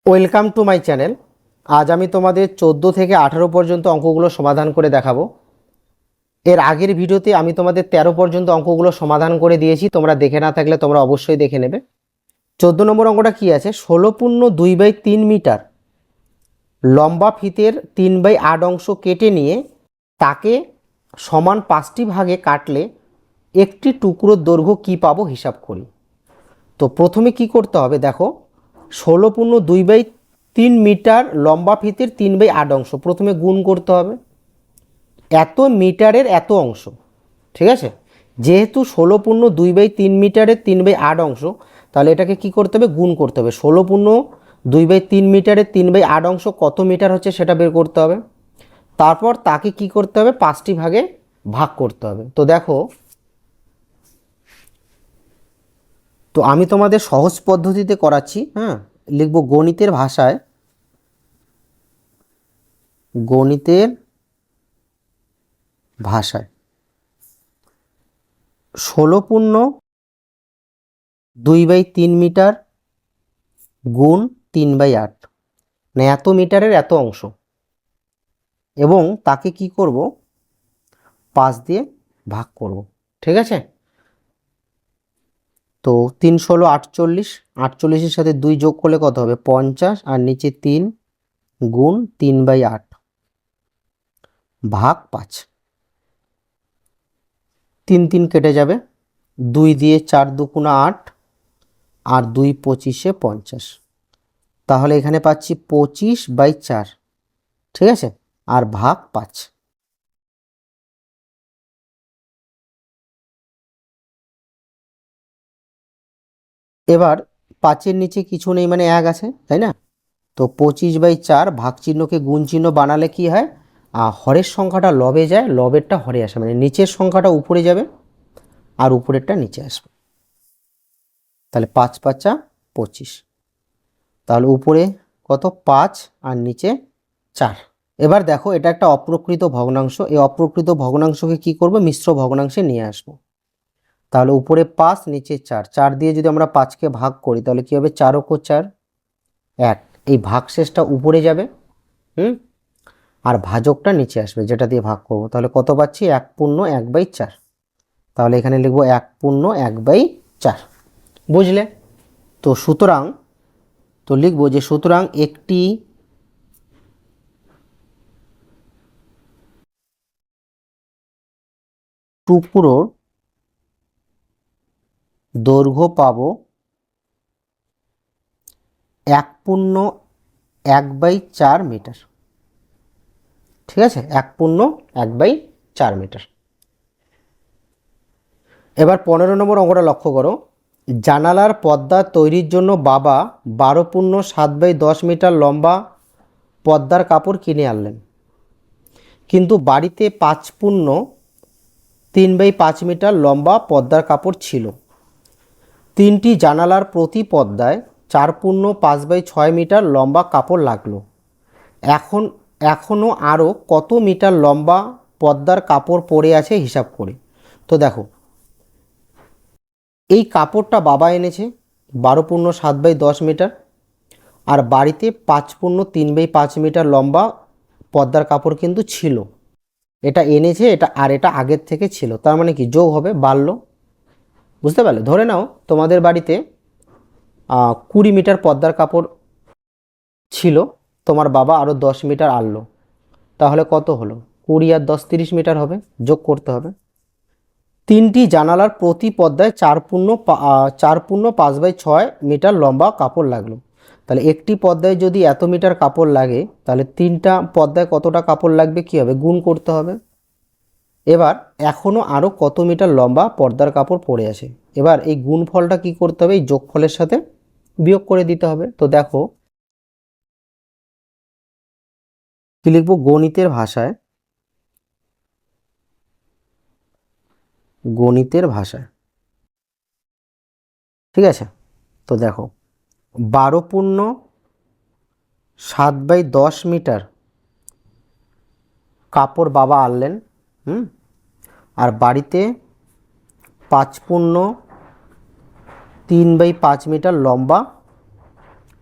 Welcome to my channel. আজ আমি তোমাদের 14 থেকে 18 পর্যন্ত অঙ্কগুলো সমাধান করে দেখাবো। এর আগের ভিডিওতে আমি তোমাদের 13 পর্যন্ত অঙ্কগুলো সমাধান করে দিয়েছি, তোমরা দেখে না থাকলে তোমরা অবশ্যই দেখে নেবে। 14 নম্বর অঙ্কটা কি আছে, 16.2/3 মিটার লম্বা ফিতের 3/8 অংশ কেটে নিয়ে তাকে সমান 5টি ভাগে কাটলে একটি টুকরোর দৈর্ঘ্য কি পাবো হিসাব করি। তো প্রথমে কি করতে হবে, দেখো 16.2/3 মিটার লম্বা ফিতের 3/8 অংশ প্রথমে গুণ করতে হবে। এত মিটারের এত অংশ, ঠিক আছে। যেহেতু 16.2/3 মিটারের 3/8 অংশ, তাহলে এটাকে কি করতে হবে, গুণ করতে হবে। 16.2/3 মিটারের 3/8 অংশ কত মিটার হচ্ছে সেটা বের করতে হবে। তারপর তাকে কি করতে হবে, 5টি ভাগে ভাগ করতে হবে। তো দেখো, তো আমি তোমাদের সহজ পদ্ধতিতে করাচ্ছি। হ্যাঁ, লিখব গণিতের ভাষায়, গণিতের ভাষায় 16.2/3 মিটার গুণ 3/8, মানে এত মিটারের এত অংশ, এবং তাকে কি করব, 5 দিয়ে ভাগ করব। ঠিক আছে। তো 3 ষোলো 48, 48-এর সাথে 2 যোগ করলে কত হবে, 50, আর নিচে 3 গুণ 3/8 ভাগ 5। 3 3 কেটে যাবে, 2 দিয়ে 4 দুগুণা 8, আর 2 25-এ 50। তাহলে এখানে পাচ্ছি 25/4, ঠিক আছে, আর ভাগ 5। এবার 5-এর নিচে কিছু নেই, মানে 1 আছে, তাই না। তো 25/4 ভাগ চিহ্নকে গুণ চিহ্ন বানালে কি হয়, হরের সংখ্যাটা লবে যায়, লবেরটা হরে আসে, মানে নিচের সংখ্যাটা উপরে যাবে আর উপরেরটা নিচে আসবে। তাহলে 5 5 25, তাহলে উপরে কত 5 আর নিচে 4। এবার দেখো, এটা একটা অপ্রকৃত ভগ্নাংশ, এই অপ্রকৃত ভগ্নাংশকে কি করব, মিশ্র ভগ্নাংশে নিয়ে আসব। তাহলে উপরে 5 নিচে 4, 4 দিয়ে যদি আমরা 5কে ভাগ করি তাহলে কি হবে, 4 ও 4 1, এই ভাগশেষটা উপরে যাবে, আর ভাজকটা নিচে আসবে যেটা দিয়ে ভাগ করব। তাহলে কত পাচ্ছি, 1/1/4। তাহলে এখানে লিখব 1/1/4। বুঝলে? তো সুতরাং, তো লিখব যে সুতরাং একটি টুকরোর দৈর্ঘ্য পাবো 1/1/4 মিটার। ঠিক আছে, 1/1/4 মিটার। এবার 15 নম্বর অঙ্কটা লক্ষ্য করো, জানালার পর্দা তৈরির জন্য বাবা 12.7/10 মিটার লম্বা পর্দার কাপড় কিনে আনলেন, কিন্তু বাড়িতে 5.3/5 মিটার লম্বা পর্দার কাপড় ছিল। 3টি জানালার প্রতি পর্দায় 4.5/6 মিটার লম্বা কাপড় লাগলো। এখনও আরও কত মিটার লম্বা পর্দার কাপড় পড়ে আছে হিসাব করে। তো দেখো, এই কাপড়টা বাবা এনেছে 12.7/10 মিটার, আর বাড়িতে 5.3/5 মিটার লম্বা পর্দার কাপড় কিন্তু ছিল। এটা এনেছে, এটা আর এটা আগের থেকে ছিল, তার মানে কি যোগ হবে, বাড়লো। বুঝতে পারলে? ধরে নাও তোমাদের বাড়িতে 20 মিটার পর্দার কাপড় ছিল, তোমার বাবা আরও 10 মিটার আনলো, তাহলে কত হলো, 20 আর 10 30 মিটার হবে, যোগ করতে হবে। 3টি জানালার প্রতি পর্দায় 4.5/6 মিটার লম্বা কাপড় লাগলো। তাহলে একটি পর্দায় যদি এত মিটার কাপড় লাগে, তাহলে 3টা পর্দায় কতটা কাপড় লাগবে, কি হবে, গুণ করতে হবে। এবার এখনও আরও কত মিটার লম্বা পর্দার কাপড় পড়ে আছে, এবার এই গুণফলটা কি করতে হবে, এই যোগফলের সাথে বিয়োগ করে দিতে হবে। তো দেখো কি লিখবো, গণিতের ভাষায়, গণিতের ভাষায়, ঠিক আছে। তো দেখো 12.7/10 মিটার কাপড় বাবা আনলেন, আর বাড়িতে 5.3/5 মিটার লম্বা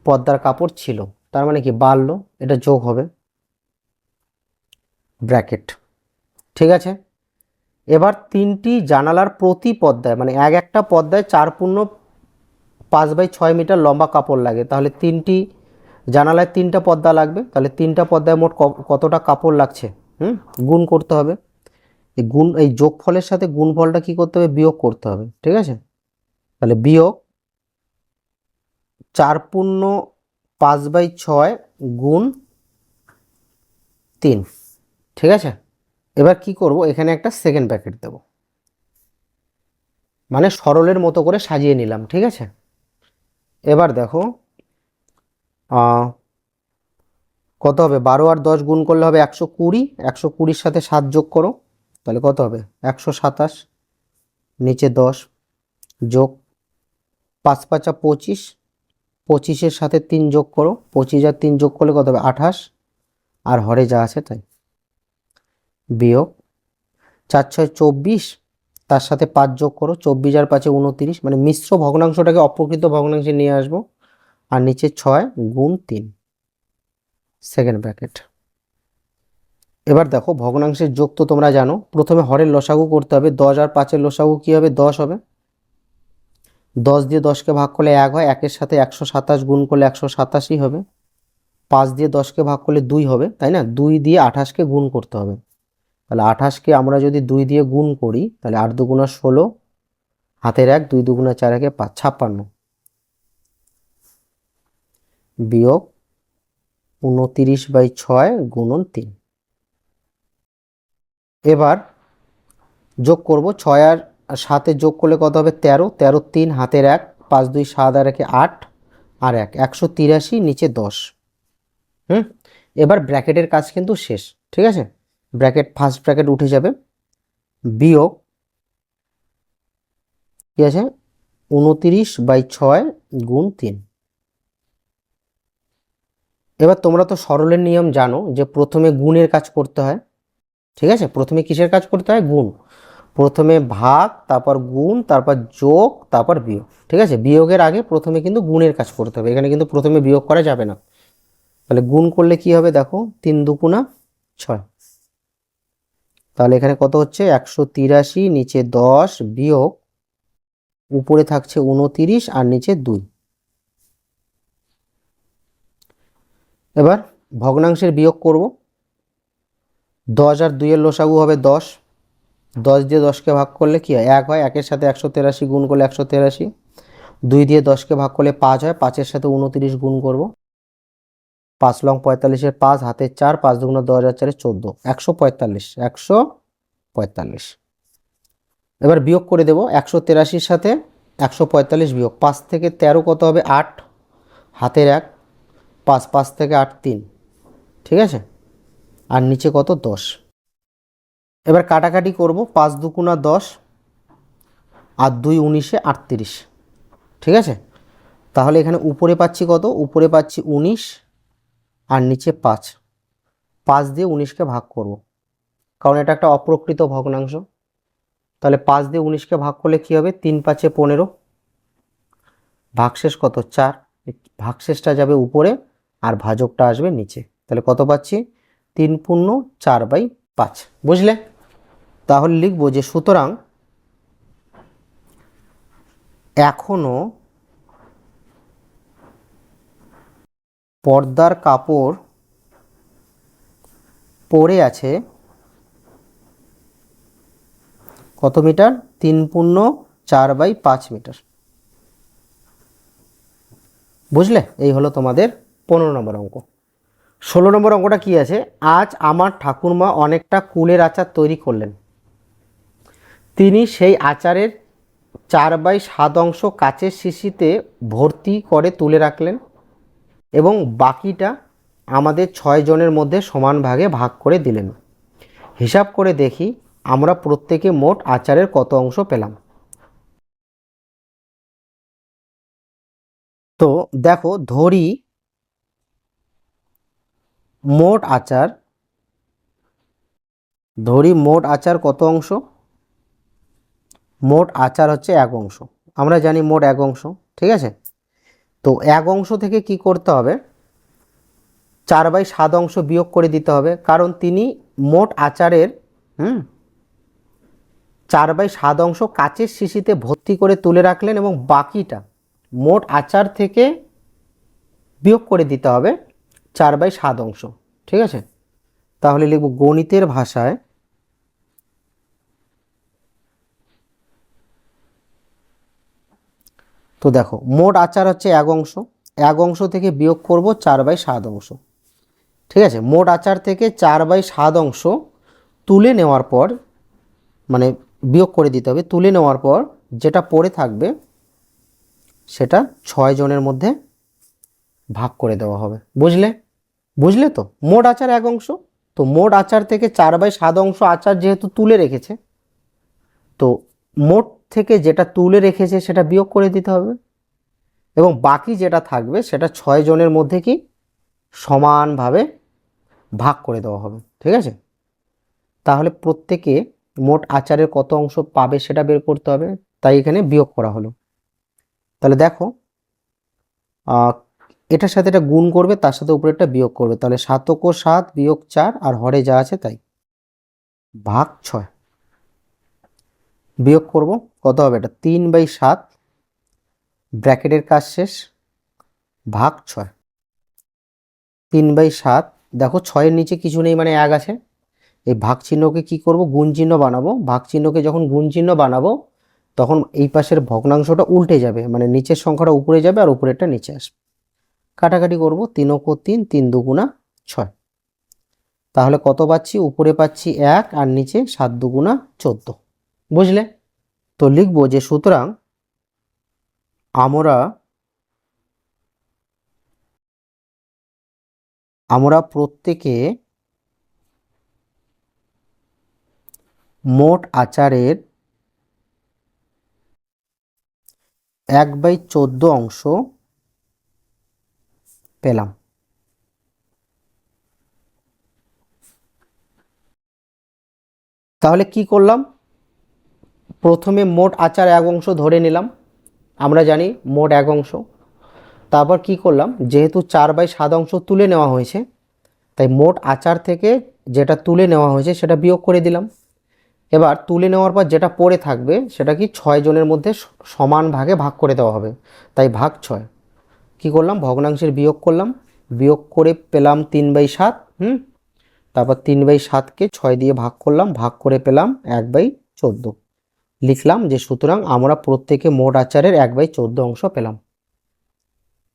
পর্দার কাপড় ছিল, তার মানে কি বাড়লো, এটা যোগ হবে, ব্র্যাকেট। ঠিক আছে, এবার 3টি জানালার প্রতি পর্দায় মানে একটা পর্দায় 4.5/6 মিটার লম্বা কাপড় লাগে, তাহলে 3টি জানালায় 3টা পর্দা লাগবে, তাহলে 3টা পর্দায় মোট কতটা কাপড় লাগছে গুণ করতে হবে। এই যোগফলের সাথে গুণফলটা কি করতে হবে, বিয়োগ করতে হবে। ঠিক আছে, তাহলে বিয়োগ 4/5/6 গুণ 3। ঠিক আছে, এবার কি করব, এখানে একটা সেকেন্ড ব্র্যাকেট দেব, মানে সরলের মতো করে সাজিয়ে নিলাম। ঠিক আছে, এবার দেখো কত হবে, 12 আর 10 গুণ করলে হবে 120, 120-র সাথে 7 যোগ করো, তাহলে কত হবে 127, নিচে 10 যোগ 5×5 = 25, 25-এর সাথে 3 যোগ করো, 25 আর 3 যোগ করলে কত হবে 28, আর হরে যা আছে তাই, বিয়োগ 4×6 = 24, তার সাথে 5 যোগ করো, 24 আর 5 = 29, মানে মিশ্র ভগ্নাংশটাকে অপ্রকৃত ভগ্নাংশে নিয়ে আসবো, আর নিচে 6 গুণ 3, সেকেন্ড ব্র্যাকেট। এবার দেখো ভগ্নাংশের যোগ তো তোমরা জানো, প্রথমে হরের লসাগু করতে হবে, 10 আর 5-এর লসাগু কি হবে, 10 হবে, 10 দিয়ে 10কে ভাগ করলে 1 হয়, 1-এর সাথে 127 গুণ করলে 187 হবে, 5 দিয়ে 10কে ভাগ করলে 2 হবে, তাই না, 2 দিয়ে 28কে গুণ করতে হবে, তাহলে 28কে আমরা যদি 2 দিয়ে গুণ করি তাহলে 8 × 2 = 16, হাতের 1, 2 × 2 = 4, 1 = 5, 56, বিয়োগ 29/6 গুণন 3। এবার যোগ করব, 6 আর 7-এ যোগ করলে কত হবে 13, 13 3, হাতের 1, 5 2 7 আর 1 8, আর 1 183, নিচে 10। এবার ব্র্যাকেটের কাজ কিন্তু শেষ। ঠিক আছে, ব্র্যাকেট ফার্স্ট ব্র্যাকেট উঠে যাবে, বিয়োগ কি আছে 29/6 গুণ 3। এবার তোমরা তো সরলের নিয়ম জানো যে প্রথমে গুণের কাজ করতে হয়। ঠিক আছে, প্রথমে কিসের কাজ করতে হয়, গুণ, প্রথমে ভাগ, তারপর গুণ, তারপর যোগ, তারপর বিয়োগ। ঠিক আছে, বিয়োগের আগে প্রথমে কিন্তু গুণের কাজ করতে হবে, এখানে কিন্তু প্রথমে বিয়োগ করা যাবে না। তাহলে গুণ করলে কি হবে দেখো, 3 × 2 = 6, তাহলে এখানে কত হচ্ছে 183, নিচে 10, বিয়োগ উপরে থাকছে 29 আর নিচে 2। এবার ভগ্নাংশের বিয়োগ করব, 10 আর 2-এর লসাগু হবে 10, 10 দিয়ে 10কে ভাগ করলে কি হয় 1 হয়, 1-এর সাথে 183 গুণ করলে 183, 2 দিয়ে 10কে ভাগ করলে 5 হয়, 5-এর সাথে 29 গুণ করব, 5 লং 45-এর 5, হাতের 4, 5 × 2 = 10 আর 4 = 14, 145, 145। এবার বিয়োগ করে দেব, 183-র সাথে 145 বিয়োগ, 5 থেকে 13 কত হবে 8, হাতের 1, 5, 5 থেকে 8 3। ঠিক আছে, আর নিচে কত 10। এবার কাটাকাটি করব, 5 × 2 = 10, আর 2 19-এ 38। ঠিক আছে, তাহলে এখানে উপরে পাচ্ছি কত, উপরে পাচ্ছি 19, আর নিচে 5, 5 দিয়ে 19কে ভাগ করব, কারণ এটা একটা অপ্রকৃত ভগ্নাংশ। তাহলে 5 দিয়ে 19কে ভাগ করলে কি হবে, 3 × 5 = 15, ভাগশেষ কত 4, ভাগশেষটা যাবে উপরে আর ভাজকটা আসবে নিচে, তাহলে কত পাচ্ছি 3 পূর্ণ 4/5। বুঝলে, তাহলে লিখবো যে সুতরাং এখনো পর্দার কাপড় পরে আছে কত মিটার, 3 পূর্ণ 4/5 মিটার। বুঝলে, এই হলো তোমাদের 15 নম্বর অঙ্ক। 16 নম্বর অঙ্কটা কি আছে, আজ আমার ঠাকুরমা অনেকটা কুলের আচার তৈরি করলেন, তিনি সেই আচারের 4/7 অংশ কাচের শিশিতে ভর্তি করে তুলে রাখলেন এবং বাকিটা আমাদের 6 জনের মধ্যে সমান ভাগে ভাগ করে দিলেন। হিসাব করে দেখি আমরা প্রত্যেকে মোট আচারের কত অংশ পেলাম। তো দেখো ধরি মোট আচার কত অংশ, মোট আচার হচ্ছে 1 অংশ, আমরা জানি মোট 1 অংশ। ঠিক আছে, তো 1 অংশ থেকে কি করতে হবে, 4/7 অংশ বিয়োগ করে দিতে হবে, কারণ তিনি মোট আচারের 4/7 অংশ কাচের শিশিতে ভর্তি করে তুলে রাখলেন এবং বাকিটা মোট আচার থেকে বিয়োগ করে দিতে হবে 4/7 অংশ। ঠিক আছে, তাহলে লিখব গণিতের ভাষায় তো দেখো মোট আচার হচ্ছে 1 অংশ, 1 অংশ থেকে বিয়োগ করব 4/7 অংশ। ঠিক আছে, মোট আচার থেকে 4/7 অংশ তুলে নেওয়ার পর, মানে বিয়োগ করে দিতে হবে, তুলে নেওয়ার পর যেটা পড়ে থাকবে সেটা 6 জনের মধ্যে ভাগ করে দেওয়া হবে। বুঝলে? বুঝলে তো? মোট আচার 1 অংশ, তো মোট আচার থেকে 4/7 অংশ আচার যেহেতু তুলে রেখেছে, তো মোট থেকে যেটা তুলে রেখেছে সেটা বিয়োগ করে দিতে হবে এবং বাকি যেটা থাকবে সেটা 6 জনের মধ্যে কি সমানভাবে ভাগ করে দেওয়া হবে। ঠিক আছে, তাহলে প্রত্যেকে মোট আচারের কত অংশ পাবে সেটা বের করতে হবে, তাই এখানে বিয়োগ করা হলো। তাহলে দেখো এটার সাথে এটা গুণ করবে, তার সাথে উপরেরটা বিয়োগ করবে, তাহলে 7 বিয়োগ 4 আর হরে যা আছে তাই ভাগ 6 বিয়োগ করব, কত হবে এটা 3/7 ব্র্যাকেটের কাজ শেষ ভাগ 6। 3/7, দেখো 6-এর নিচে কিছু নেই মানে 1 আছে, এই ভাগ চিহ্নকে কি করব, গুণ চিহ্ন বানাবো। ভাগ চিহ্নকে যখন গুণ চিহ্ন বানাবো তখন এই পাশের ভগ্নাংশটা উল্টে যাবে, মানে নিচের সংখ্যাটা উপরে যাবে আর উপরেরটা নিচে আসবে। কাটাকাটি করব, 3 × 3 3 2 × 6, তাহলে কত পাচ্ছি, উপরে পাচ্ছি 1 আর নিচে 7 2 × 14। বুঝলে? তো লিখব যে সুতরাং আমরা প্রত্যেকে মোট আচারের 1/14 অংশ পেলাম। তাহলে কি করলাম, প্রথমে মোট আচার 1 অংশ ধরে নিলাম, আমরা জানি মোট 1 অংশ। তারপর কি করলাম, যেহেতু 4/7 অংশ তুলে নেওয়া হয়েছে তাই মোট আচার থেকে যেটা তুলে নেওয়া হয়েছে সেটা বিয়োগ করে দিলাম। এবার তুলে নেওয়ার পর যেটা পড়ে থাকবে সেটা কি 6 জনের মধ্যে সমান ভাগে ভাগ করে দেওয়া হবে, তাই ভাগ 6। কি করলাম, ভগ্নাংশের বিয়োগ করলাম, বিয়োগ করে পেলাম 3/7। তারপর 3/7কে 6 দিয়ে ভাগ করলাম, ভাগ করে পেলাম 1/14। লিখলাম যে সুতরাং আমরা প্রত্যেকে মোট আচারের 1/14 অংশ পেলাম।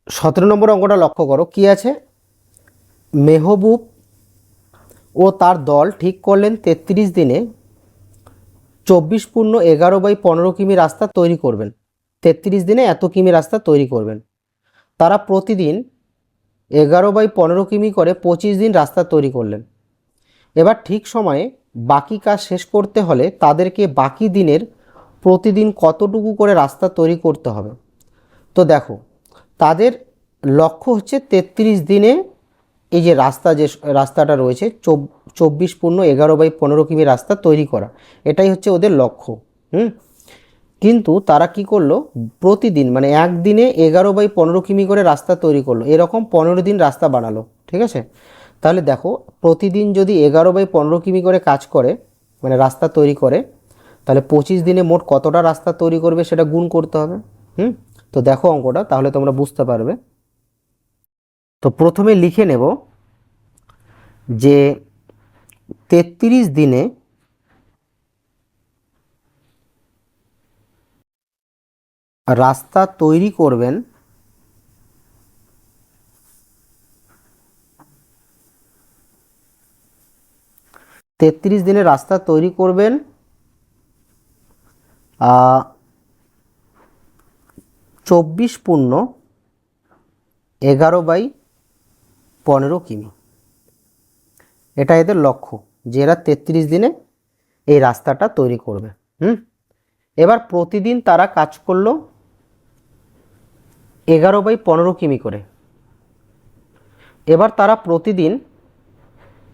17 নম্বর অঙ্কটা লক্ষ্য করো, কি আছে, মেহবুব ও তার দল ঠিক করলেন 33 দিনে 24 পূর্ণ 11/15 কিমি রাস্তা তৈরি করবেন। 33 দিনে এত কিমি রাস্তা তৈরি করবেন। তারা প্রতিদিন 11/15 কিমি করে 25 দিন রাস্তা তৈরি করলেন। এবার ঠিক সময়ে বাকি কাজ শেষ করতে হলে তাদেরকে বাকি দিনের প্রতিদিন কতটুকু করে রাস্তা তৈরি করতে হবে। তো দেখো তাদের লক্ষ্য হচ্ছে 33 দিনে এই যে রাস্তাটা রয়েছে 24 পূর্ণ 11/15 কিমি রাস্তা তৈরি করা, এটাই হচ্ছে ওদের লক্ষ্য। কিন্তু তারা কি করলো, প্রতিদিন মানে একদিনে 11/15 কিমি করে রাস্তা তৈরি করলো, এরকম 15 দিন রাস্তা বানালো। ঠিক আছে, তাহলে দেখো প্রতিদিন যদি 11/15 কিমি করে কাজ করে, মানে রাস্তা তৈরি করে, তাহলে 25 দিনে মোট কতটা রাস্তা তৈরি করবে সেটা গুণ করতে হবে। তো দেখো অঙ্কটা, তাহলে তোমরা বুঝতে পারবে। তো প্রথমে লিখে নেব যে 33 দিনে রাস্তা তৈরি করবেন 33 দিনে রাস্তা তৈরি করবেন 24 পূর্ণ 11/15 কিমি। এটা এদের লক্ষ্য যে এরা 33 দিনে এই রাস্তাটা তৈরি করবে। এবার প্রতিদিন তারা কাজ করলো 11/15 কিমি করে। এবার তারা প্রতিদিন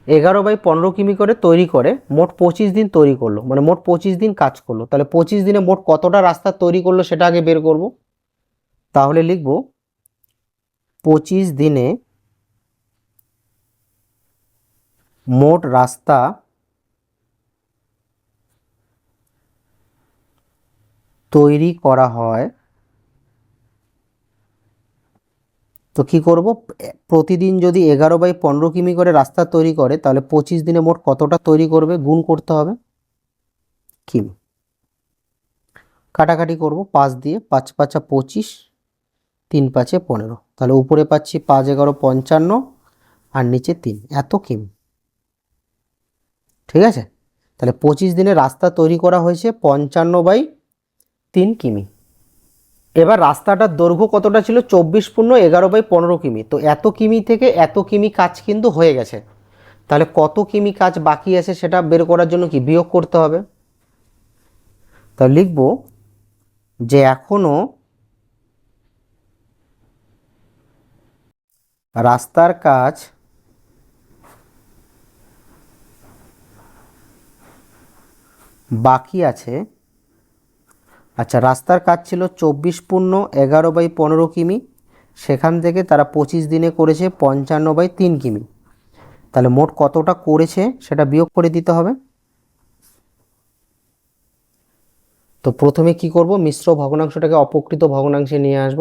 11/15 কিমি করে তৈরি করে মোট 25 দিন তৈরি করলো, মানে মোট 25 দিন কাজ করলো। তাহলে 25 দিনে মোট কতটা রাস্তা তৈরি করলো সেটা আগে বের করব। তাহলে লিখব 25 দিনে মোট রাস্তা তৈরি করা হয়, তো কি করব, প্রতিদিন যদি 11/15 কিমি করে রাস্তা তৈরি করে তাহলে 25 দিনে মোট কতটা তৈরি করবে গুণ করতে হবে কিমি। কাটাকাটি করব 5 দিয়ে, 5 5 25, 3 5 15, তাহলে উপরে পাচ্ছি 5 11 55 আর নিচে 3, এত কিমি। ঠিক আছে, তাহলে 25 দিনে রাস্তা তৈরি করা হয়েছে 55/3 কিমি। এবার রাস্তাটার দৈর্ঘ্য কতটা ছিল, 24 × 11/15 কিমি। তো এত কিমি থেকে এত কিমি কাজ কিন্তু হয়ে গেছে, তাহলে কত কিমি কাজ বাকি আছে সেটা বের করার জন্য কি বিয়োগ করতে হবে। তাহলে লিখব যে এখনো রাস্তার কাজ বাকি আছে। আচ্ছা, রাস্তার কাজ ছিল 24 × 11/15 কিমি, সেখান থেকে তারা 25 দিনে করেছে 55/3 কিমি। তাহলে মোট কতটা করেছে সেটা বিয়োগ করে দিতে হবে। তো প্রথমে কি করব, মিশ্র ভগ্নাংশটাকে অপকৃত ভগ্নাংশে নিয়ে আসব।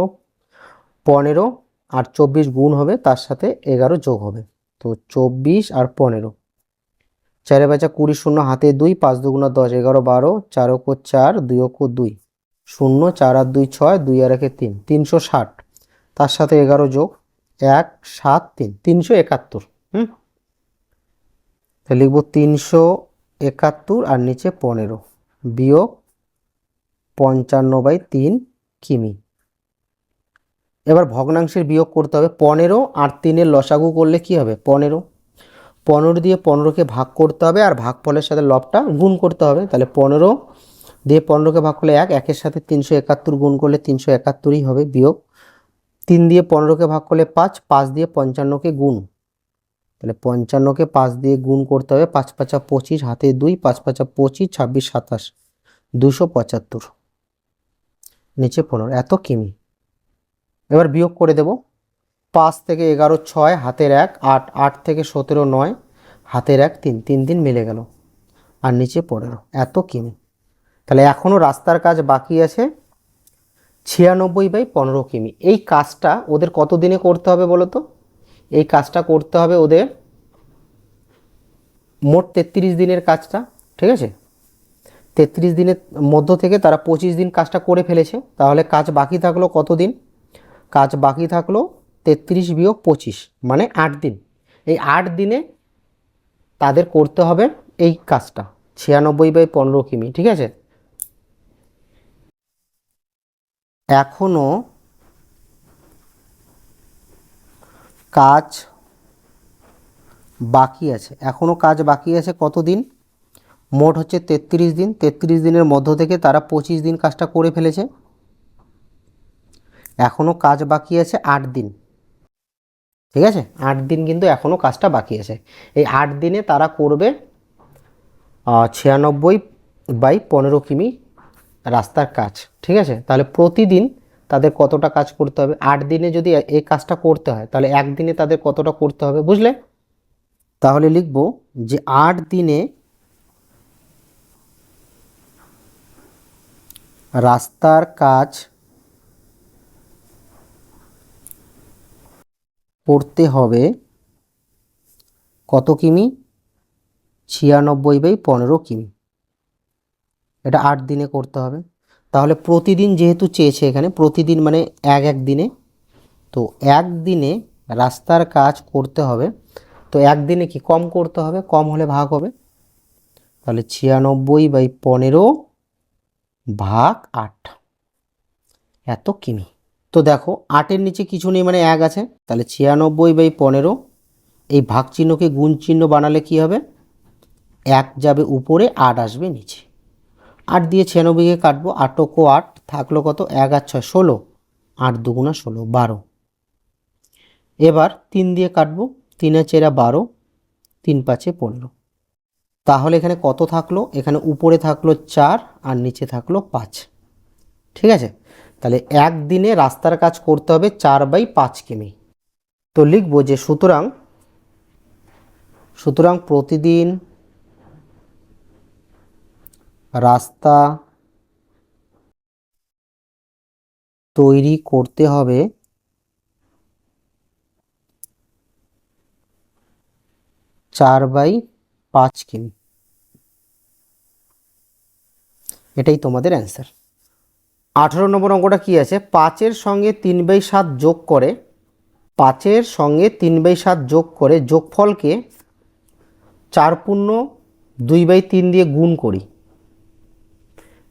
15 আর 24 গুণ হবে, তার সাথে 11 যোগ হবে। তো 24 আর 15, 4 5 20, 0 হাতে 2, 5 2 10, 11 12, 4 × 4, 2 × 2, 0, 4 আর 2 6, 2 আর 1 3, 360, তার সাথে 11 যোগ 1 7 3, 371। তাহলে লিখব 371 আর নিচে 15 বিয়োগ 55/3 কিমি। এবার ভগ্নাংশের বিয়োগ করতে হবে। 15 আর 3-এর লসাগু করলে কি হবে, 15। 15 দিয়ে 15কে ভাগ করতে হবে আর ভাগফলের সাথে লবটা গুণ করতে হবে। তাহলে 15 দিয়ে 15কে ভাগ করলে 1, 1-এর সাথে 371 গুণ করলে 371ই হবে, বিয়োগ 3 দিয়ে 15কে ভাগ করলে 5, 5 দিয়ে 55কে গুণ, তাহলে 55কে 5 দিয়ে গুণ করতে হবে। 5 5 25, হাতে 2, 5 5 25, 26 27, 275, নিচে 15, এত কিমি। এবার বিয়োগ করে দেব। 5 থেকে 11 6, হাতের 1 8, 8 থেকে 17 9, হাতের 1 3, 3 3 মিলে গেল, আর নিচে 15, এত কিমি। তাহলে এখনও রাস্তার কাজ বাকি আছে 96/15 কিমি। এই কাজটা ওদের কত দিনে করতে হবে বলো তো? এই কাজটা করতে হবে ওদের মোট 33 দিনের কাজটা। ঠিক আছে, 33 দিনের মধ্য থেকে তারা 25 দিন কাজটা করে ফেলেছে, তাহলে কাজ বাকি থাকলো কত দিন? কাজ বাকি থাকলো 33 বিয়োগ 25, মানে 8 দিন। এই 8 দিনে তাদের করতে হবে এই কাজটা 96/15 কিমি। ঠিক আছে, এখনো কাজ বাকি আছে, এখনো কাজ বাকি আছে কত দিন? মোট হচ্ছে 33 দিন। 33 দিনের মধ্য থেকে তারা 25 দিন কাজটা করে ফেলেছে, এখনো কাজ বাকি আছে 8 দিন। ঠিক আছে, 8 দিন কিন্তু এখনো কাজটা বাকি আছে। এই 8 দিনে তারা করবে 96/15 কিমি রাস্তার কাজ। ঠিক আছে, তাহলে প্রতিদিন তাদের কতটা কাজ করতে হবে? 8 দিনে যদি এই কাজটা করতে হয় তাহলে একদিনে তাদের কতটা করতে হবে, বুঝলে? তাহলে লিখব যে 8 দিনে রাস্তার কাজ করতে হবে কত কিমি? 96/15 কিমি। এটা 8 দিনে করতে হবে। তাহলে প্রতিদিন যেহেতু চেয়েছে এখানে, প্রতিদিন মানে এক দিনে, তো একদিনে রাস্তার কাজ করতে হবে। তো একদিনে কি কম করতে হবে, কম হলে ভাগ হবে। তাহলে 96/15 ভাগ 8, এত কিমি। তো দেখো 8-এর নিচে কিছু নেই, মানে 1 আছে, তাহলে 96/15, এই ভাগ চিহ্নকে গুণ চিহ্ন বানালে কি হবে, 1 যাবে উপরে, 8 আসবে নিচে। 8 দিয়ে 96কে কাটবো, 8 ও 8 থাকলো কত, 1 আর 6 16, 8 2 16 12। এবার 3 দিয়ে কাটবো, 3 আর 4 12, 3 5 15। তাহলে এখানে কত থাকলো, এখানে উপরে থাকলো 4 আর নিচে থাকলো 5। ঠিক আছে, তাহলে একদিনে রাস্তার কাজ করতে হবে 4/5 কিমি। তো লিখব যে সুতরাং সুতরাং প্রতিদিন রাস্তা তৈরি করতে হবে 4/5 কিমি। এটাই তোমাদের অ্যান্সার। 18 নম্বর অঙ্কটা কি আছে, 5-এর সঙ্গে 3/7 যোগ করে 5-এর সঙ্গে 3/7 যোগ করে যোগফলকে 4/2/3 দিয়ে গুণ করি।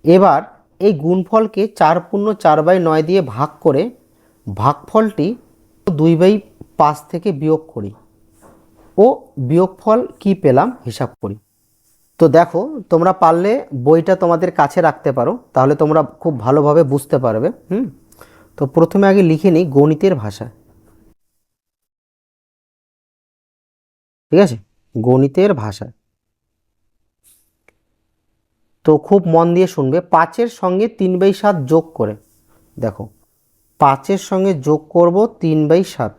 এবার এই গুণফলকে 4/4/9 দিয়ে ভাগ করে ভাগফলটি 2/5 থেকে বিয়োগ করি ও বিয়োগফল কি পেলাম হিসাব করি। তো দেখো, তোমরা পারলে বইটা তোমাদের কাছে রাখতে পারো, তাহলে তোমরা খুব ভালোভাবে বুঝতে পারবে। তো প্রথমে আগে লিখে নিই গণিতের ভাষায়, ঠিক আছে, গণিতের ভাষায়। তো খুব মন দিয়ে শুনবে। 5-এর সঙ্গে 3/7 যোগ করে, দেখো 5-এর সঙ্গে যোগ করব 3/7,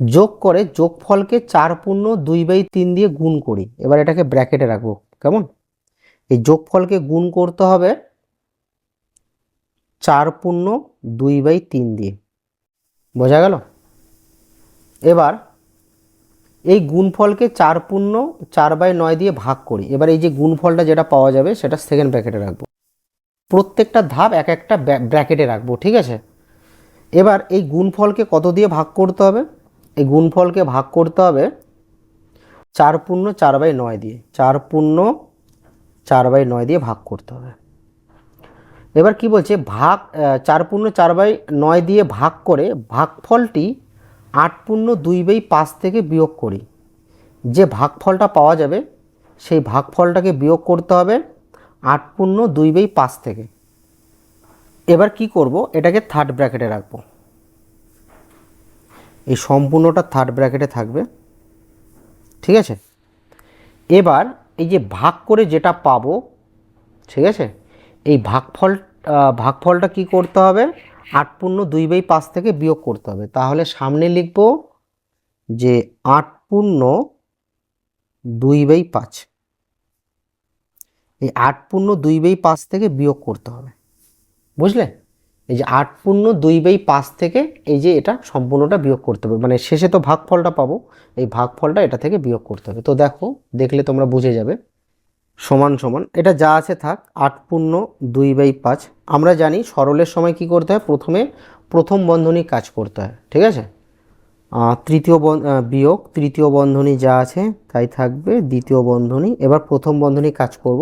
যোগ করে যোগফলকে 4/2/3 দিয়ে গুণ করি। এবার এটাকে ব্র্যাকেটে রাখবো, কেমন? এই যোগফলকে গুণ করতে হবে 4/2/3 দিয়ে, বোঝা গেল? এবার এই গুণফলকে 4/4/9 দিয়ে ভাগ করি। এবার এই যে গুণফলটা যেটা পাওয়া যাবে সেটা সেকেন্ড ব্র্যাকেটে রাখবো, প্রত্যেকটা ধাপ এক একটা ব্র্যাকেটে রাখবো, ঠিক আছে। এবার এই গুণফলকে কত দিয়ে ভাগ করতে হবে? এই গুণফলকে ভাগ করতে হবে 4/4/9 দিয়ে, 4/4/9 দিয়ে ভাগ করতে হবে। এবার কি বলছে, 4/4/9 দিয়ে ভাগ করে ভাগফলটি 8/2/5 থেকে বিয়োগ করি। যে ভাগফলটা পাওয়া যাবে সেই ভাগফলটাকে বিয়োগ করতে হবে 8/2/5 থেকে। এবার কি করব, এটাকে থার্ড ব্র্যাকেটে রাখবো, এই সম্পূর্ণটা থার্ড ব্র্যাকেটে থাকবে, ঠিক আছে। এবার এই যে ভাগ করে যেটা পাবো, ঠিক আছে, এই ভাগফলটা কি করতে হবে, 8/2/5 থেকে বিয়োগ করতে হবে। তাহলে সামনে লিখব যে 8/2/5, এই 8/2/5 থেকে বিয়োগ করতে হবে, বুঝলে? এই যে 8/2/5 থেকে এই যে এটা সম্পূর্ণটা বিয়োগ করতে হবে, মানে শেষে তো ভাগফলটা পাবো, এই ভাগফলটা এটা থেকে বিয়োগ করতে হবে। তো দেখো, দেখলে তোমরা বুঝে যাবে। সমান সমান এটা যা আছে থাক, 8/2/5। আমরা জানি সরলের সময় কি করতে হয়, প্রথমে প্রথম বন্ধনী কাজ করতে হয়, ঠিক আছে। বিয়োগ তৃতীয় বন্ধনী যা আছে তাই থাকবে, দ্বিতীয় বন্ধনী। এবার প্রথম বন্ধনী কাজ করব।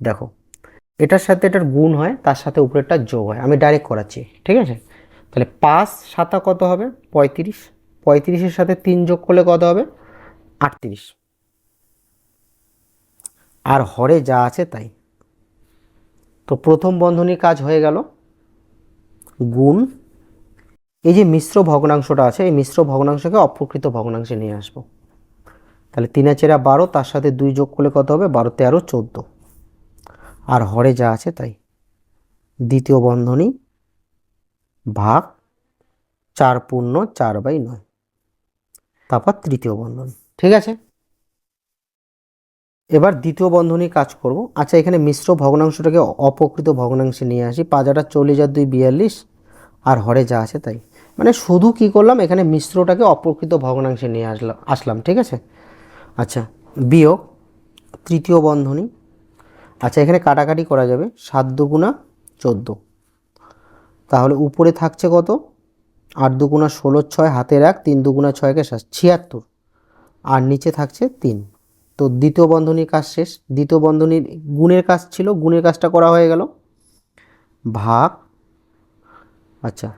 দেখো, এটার সাথে এটার গুণ হয়, তার সাথে উপরেরটা যোগ হয়, আমি ডাইরেক্ট করাচ্ছি, ঠিক আছে। তাহলে 5×7 কত হবে, 35। 35-এর সাথে 3 যোগ করলে কত হবে, 38। আর হরে যা আছে তাই। তো প্রথম বন্ধনীর কাজ হয়ে গেল, গুণ এই যে মিশ্র ভগ্নাংশটা আছে, এই মিশ্র ভগ্নাংশকে অপ্রকৃত ভগ্নাংশে নিয়ে আসবো। তাহলে 3×4 = 12, তার সাথে 2 যোগ করলে কত হবে, 12×13=14। আর হরে যা আছে তাই। দ্বিতীয় বন্ধনী ভাগ 4/4/9, তারপর তৃতীয় বন্ধনী, ঠিক আছে। এবার দ্বিতীয় বন্ধনী কাজ করব। আচ্ছা, এখানে মিশ্র ভগ্নাংশটাকে অপ্রকৃত ভগ্নাংশে নিয়ে আসি। 5×8 = 40 আর 2 = 42, আর হরে যা আছে তাই। মানে শুধু কি করলাম, এখানে মিশ্রটাকে অপ্রকৃত ভগ্নাংশে নিয়ে আসলাম, ঠিক আছে। আচ্ছা, বিয়োগ তৃতীয় বন্ধনী। আচ্ছা, এখানে কাটাকাটি করা যাবে, 7×2 = 14। তাহলে উপরে থাকছে কত, 8×2 = 16, 6 হাতের 1, 3×2 = 6 × 76, আর নিচে থাকছে 3। তো দ্বিতীয় বন্ধনীর কাজ শেষ। দ্বিতীয় বন্ধনীর গুণের কাজ ছিল, গুণের কাজটা করা হয়ে গেল। ভাগ, আচ্ছা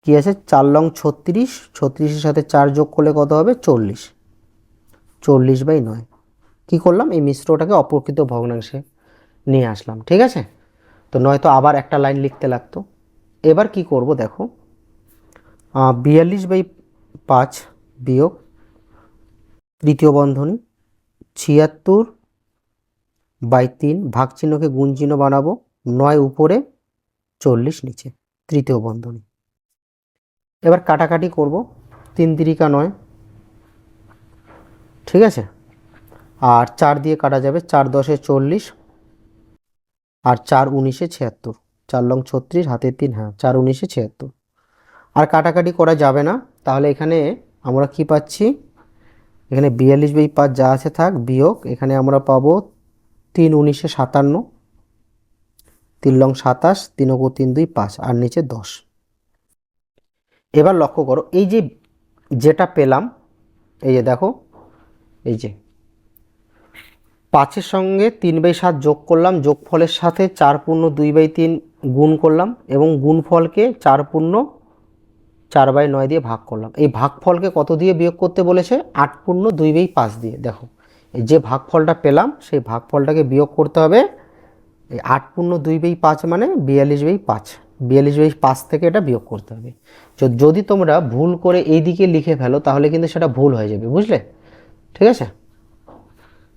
কি আছে, 4×9 = 36, 36-এর সাথে 4 যোগ করলে কত হবে, 40। 40/9 কি করলাম, এই মিশ্রটাকে অপ্রকৃত ভগ্নাংশে নিয়ে আসলাম, ঠিক আছে। তো নয়তো আবার একটা লাইন লিখতে লাগতো। এবার কি করব, দেখো 42/5 বিয়োগ তৃতীয় বন্ধনী 76/3, ভাগ চিহ্নকে গুণ চিহ্ন বানাবো, 9 উপরে 40 নিচে, তৃতীয় বন্ধনী। এবার কাটাকাটি করব, 3 তিরিকা 9, ঠিক আছে। আর 4 দিয়ে কাটা যাবে, 4 10 40, আর 4 19 76, 4 লং 36, হাতে 3, হ্যাঁ 4 19 76। আর কাটাকাটি করা যাবে না, তাহলে এখানে আমরা কি পাচ্ছি, এখানে 42/5 যা আছে থাক, বিয়োগ এখানে আমরা পাবো 3 19 57, 3 লং 27, 3 × 3 2 5, আর নিচে 10। এবার লক্ষ্য করো, এই যে যেটা পেলাম, এই যে দেখো, এই যে 5-এর সঙ্গে 3/7 যোগ করলাম, যোগফলের সাথে 4 পূর্ণ 2/3 গুণ করলাম, এবং গুণফলকে 4 পূর্ণ 4/9 দিয়ে ভাগ করলাম। এই ভাগফলকে কত দিয়ে বিয়োগ করতে বলেছে? 8 পূর্ণ 2/5 দিয়ে। দেখো, এই যে ভাগফলটা পেলাম, সেই ভাগফলটাকে বিয়োগ করতে হবে এই 8 পূর্ণ 2/5 মানে 42/5, 42/5 থেকে এটা বিয়োগ করতে হবে। যদি তোমরা ভুল করে এই দিকে লিখে ফেলো তাহলে কিন্তু সেটা ভুল হয়ে যাবে, বুঝলে? ঠিক আছে।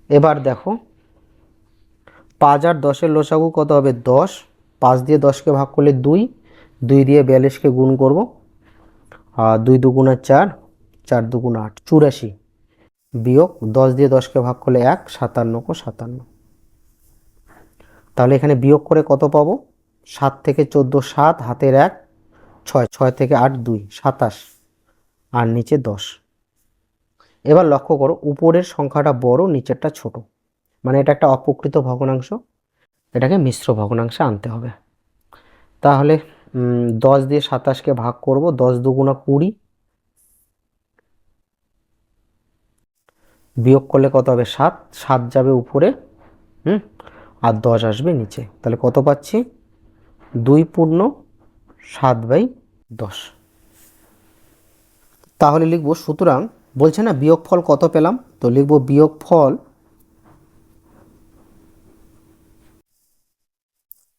এবার দেখো 5 আর 10-এর লসাগু কত হবে? 10। 5 দিয়ে 10কে ভাগ করলে 2, 2 দিয়ে 42কে গুণ করব, আর 2 2 4, 4 2 8, 84, বিয়োগ 10 দিয়ে 10কে ভাগ করলে 1, 57 × 57। তাহলে এখানে বিয়োগ করে কত পাবো? 7 থেকে 14 7, হাতের 1 6, 6 থেকে 8 2, 27, আর নিচে 10। এবার লক্ষ্য করো, উপরের সংখ্যাটা বড়, নিচেরটা ছোট, মানে এটা একটা অপ্রকৃত ভগ্নাংশ, এটাকে মিশ্র ভগ্নাংশে আনতে হবে। তাহলে 10 দিয়ে 27কে ভাগ করব, 10 2 20, বিয়োগ করলে কত হবে? 7, 7 যাবে উপরে, আর 10 আসবে নিচে। তাহলে কত পাচ্ছি? 2 পূর্ণ 7/10। তাহলে লিখব, সুতরাং বলছে না বিয়োগফল কত পেলাম, তো লিখব বিয়োগফল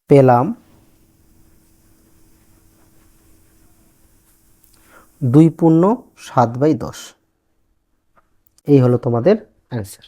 পেলাম 2 পূর্ণ 7/10। এই হলো তোমাদের অ্যান্সার।